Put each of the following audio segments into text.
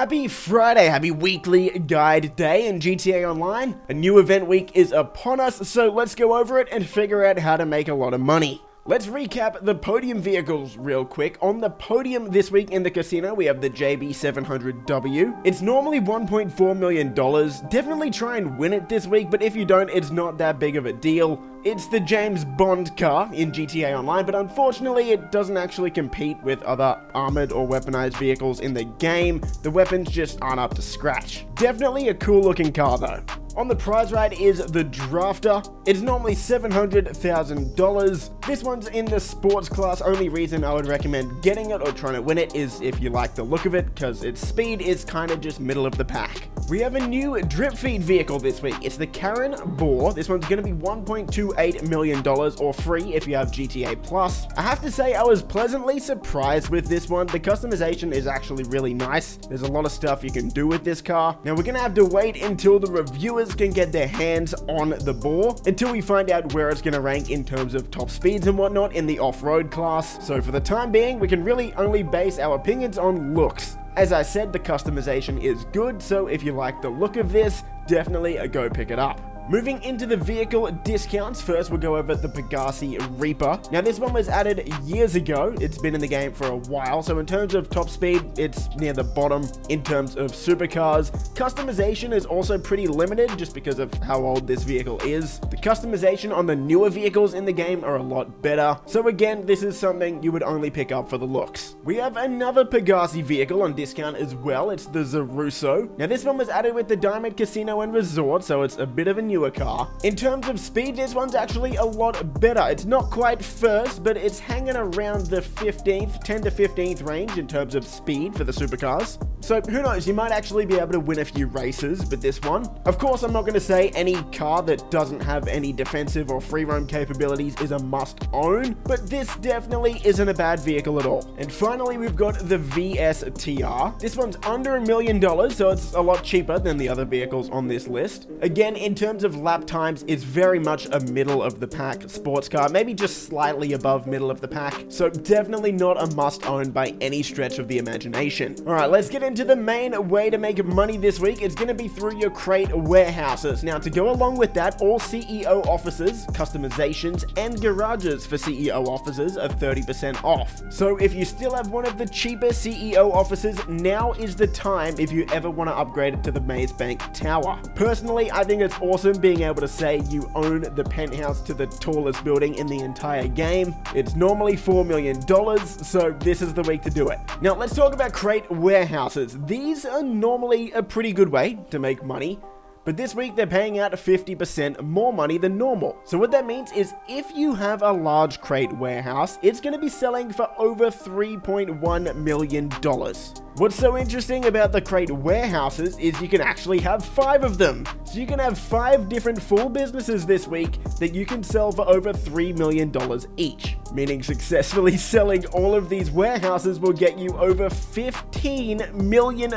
Happy Friday, happy weekly guide day in GTA Online. A new event week is upon us, so let's go over it and figure out how to make a lot of money. Let's recap the podium vehicles real quick. On the podium this week in the casino, we have the JB700W. It's normally $1.4 million. Definitely try and win it this week, but if you don't, it's not that big of a deal. It's the James Bond car in GTA Online, but unfortunately it doesn't actually compete with other armored or weaponized vehicles in the game. The weapons just aren't up to scratch. Definitely a cool looking car though. On the prize ride is the Drafter. It's normally $700,000. This one's in the sports class. Only reason I would recommend getting it or trying to win it is if you like the look of it, because its speed is kind of just middle of the pack. We have a new drip feed vehicle this week. It's the Karen Boar. This one's going to be $1.28 million or free if you have GTA Plus. I have to say I was pleasantly surprised with this one. The customization is actually really nice. There's a lot of stuff you can do with this car. Now we're going to have to wait until the reviewers can get their hands on the Boar until we find out where it's going to rank in terms of top speeds and whatnot in the off-road class. So for the time being, we can really only base our opinions on looks. As I said, the customization is good, so if you like the look of this, definitely go pick it up. Moving into the vehicle discounts, first we'll go over the Pegassi Reaper. Now this one was added years ago. It's been in the game for a while, so in terms of top speed, it's near the bottom in terms of supercars. Customization is also pretty limited just because of how old this vehicle is. The customization on the newer vehicles in the game are a lot better. So again, this is something you would only pick up for the looks. We have another Pegassi vehicle on discount as well. It's the Zaruso. Now this one was added with the Diamond Casino and Resort, so it's a bit of a newer car. In terms of speed, this one's actually a lot better. It's not quite first, but it's hanging around the 10 to 15th range in terms of speed for the supercars. So who knows, you might actually be able to win a few races with this one. Of course, I'm not going to say any car that doesn't have any defensive or free roam capabilities is a must own, but this definitely isn't a bad vehicle at all. And finally, we've got the VSTR. This one's under $1 million, so it's a lot cheaper than the other vehicles on this list. Again, in terms of lap times, it's very much a middle of the pack sports car, maybe just slightly above middle of the pack, so definitely not a must own by any stretch of the imagination. Alright, let's get into the main way to make money this week. It's going to be through your crate warehouses. Now to go along with that, all CEO offices, customizations, and garages for CEO offices are 30% off. So if you still have one of the cheaper CEO offices, now is the time if you ever want to upgrade it to the Maze Bank Tower. Personally, I think it's awesome being able to say you own the penthouse to the tallest building in the entire game. It's normally $4 million, so this is the week to do it. Now let's talk about crate warehouses. These are normally a pretty good way to make money, but this week they're paying out 50% more money than normal. So what that means is if you have a large crate warehouse, it's going to be selling for over $3.1 million. What's so interesting about the crate warehouses is you can actually have 5 of them. So you can have 5 different full businesses this week that you can sell for over $3 million each. Meaning successfully selling all of these warehouses will get you over $15 million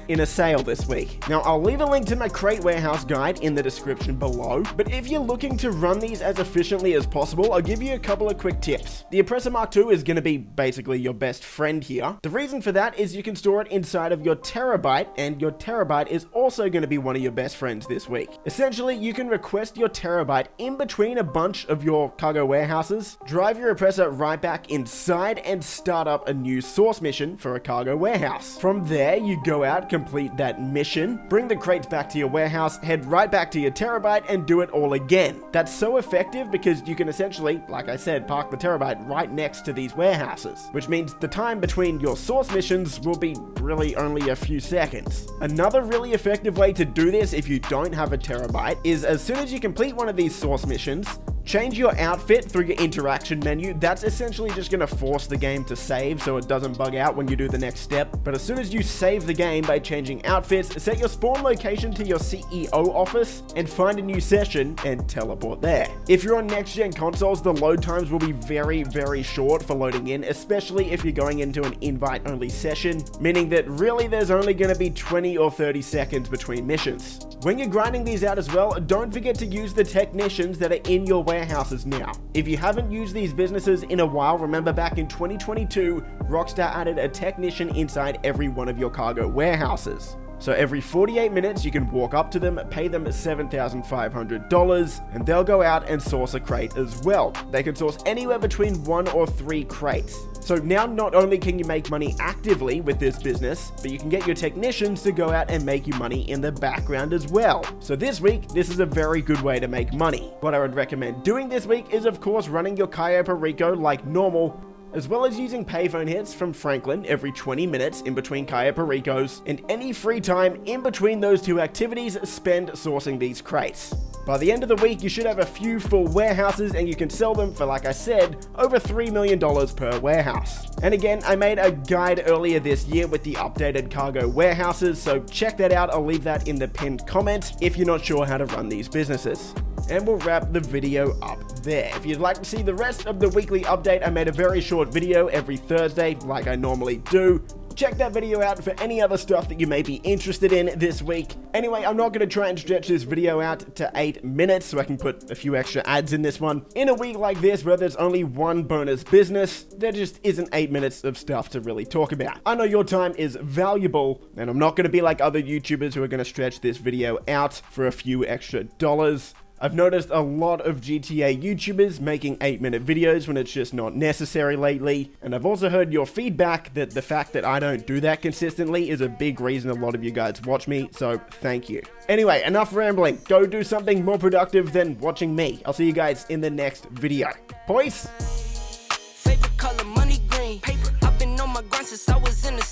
in a sale this week. Now I'll leave a link to my crate warehouse guide in the description below, but if you're looking to run these as efficiently as possible, I'll give you a couple of quick tips. The Oppressor Mark II is going to be basically your best friend here. The reason for that is you can store it inside of your Terabyte, and your Terabyte is also going to be one of your best friends this week. Essentially, you can request your Terabyte in between a bunch of your cargo warehouses, drive your Oppressor right back inside, and start up a new source mission for a cargo warehouse. From there, you go out, complete that mission, bring the crates back to your warehouse, head right back to your Terabyte, and do it all again. That's so effective because you can essentially, like I said, park the Terabyte right next to these warehouses, which means the time between your source missions will be really only a few seconds. Another really effective way to do this if you don't have a Terabyte is as soon as you complete one of these source missions, change your outfit through your interaction menu. That's essentially just going to force the game to save so it doesn't bug out when you do the next step. But as soon as you save the game by changing outfits, set your spawn location to your CEO office and find a new session and teleport there. If you're on next gen consoles, the load times will be very, very short for loading in, especially if you're going into an invite only session, meaning that really there's only going to be 20 or 30 seconds between missions. When you're grinding these out as well, don't forget to use the technicians that are in your warehouse warehouses now. If you haven't used these businesses in a while, remember back in 2022, Rockstar added a technician inside every one of your cargo warehouses. So every 48 minutes, you can walk up to them, pay them $7,500, and they'll go out and source a crate as well. They can source anywhere between 1 or 3 crates. So now not only can you make money actively with this business, but you can get your technicians to go out and make you money in the background as well. So this week, this is a very good way to make money. What I would recommend doing this week is of course running your Cayo Perico like normal, as well as using payphone hits from Franklin every 20 minutes in between Cayo Pericos, and any free time in between those two activities spend sourcing these crates. By the end of the week, you should have a few full warehouses and you can sell them for, like I said, over $3 million per warehouse. And again, I made a guide earlier this year with the updated cargo warehouses, so check that out. I'll leave that in the pinned comment if you're not sure how to run these businesses. And we'll wrap the video up there. If you'd like to see the rest of the weekly update, I made a very short video every Thursday like I normally do. Check that video out for any other stuff that you may be interested in this week. Anyway, I'm not going to try and stretch this video out to 8 minutes so I can put a few extra ads in this one. In a week like this where there's only one bonus business, there just isn't 8 minutes of stuff to really talk about. I know your time is valuable, and I'm not going to be like other YouTubers who are going to stretch this video out for a few extra dollars. I've noticed a lot of GTA YouTubers making 8-minute videos when it's just not necessary lately, and I've also heard your feedback that the fact that I don't do that consistently is a big reason a lot of you guys watch me, so thank you. Anyway, enough rambling. Go do something more productive than watching me. I'll see you guys in the next video. Peace! Favorite color, money green. Paper. I've been on my grind since I was in the